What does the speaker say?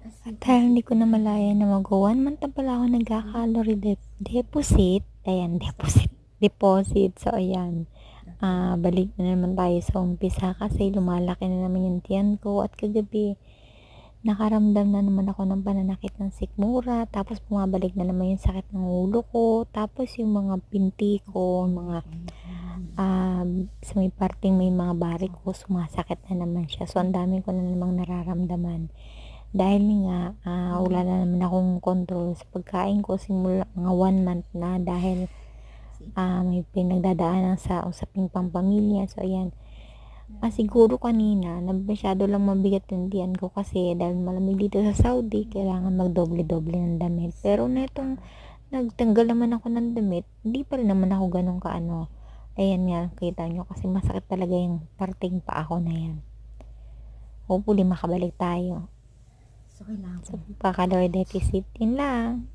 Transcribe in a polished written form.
At dahil hindi ko namalayan na mag-1 month na pala ako nagka-calorie deposit, ayan, deposit. So, ayan, balik na naman tayo sa umpisa kasi lumalaki na naman yung tiyan ko at kagabi, nakaramdam na naman ako ng pananakit ng sikmura, tapos bumabalik na naman yung sakit ng ulo ko, tapos yung mga pinti ko, mga sa may parting may mga barik ko, sumasakit na naman siya. So, ang dami ko na namang nararamdaman. Dahil nga, wala na naman akong control sa pagkain ko simula mga 1 month na dahil may pinagdadaanan sa usaping pampamilya. So, ayan. Siguro kanina, masyado lang mabigat yung tiyan ko kasi dahil malamig dito sa Saudi, kailangan magdoble-doble ng damit. Pero netong nagtanggal naman ako ng damit, hindi pa rin naman ako ganun kaano. Ayan nga, kita nyo kasi masakit talaga yung parting paa ko na yan. Hopefully makabalik tayo. So, kailangan So, pagka-calorie deficit, yun lang.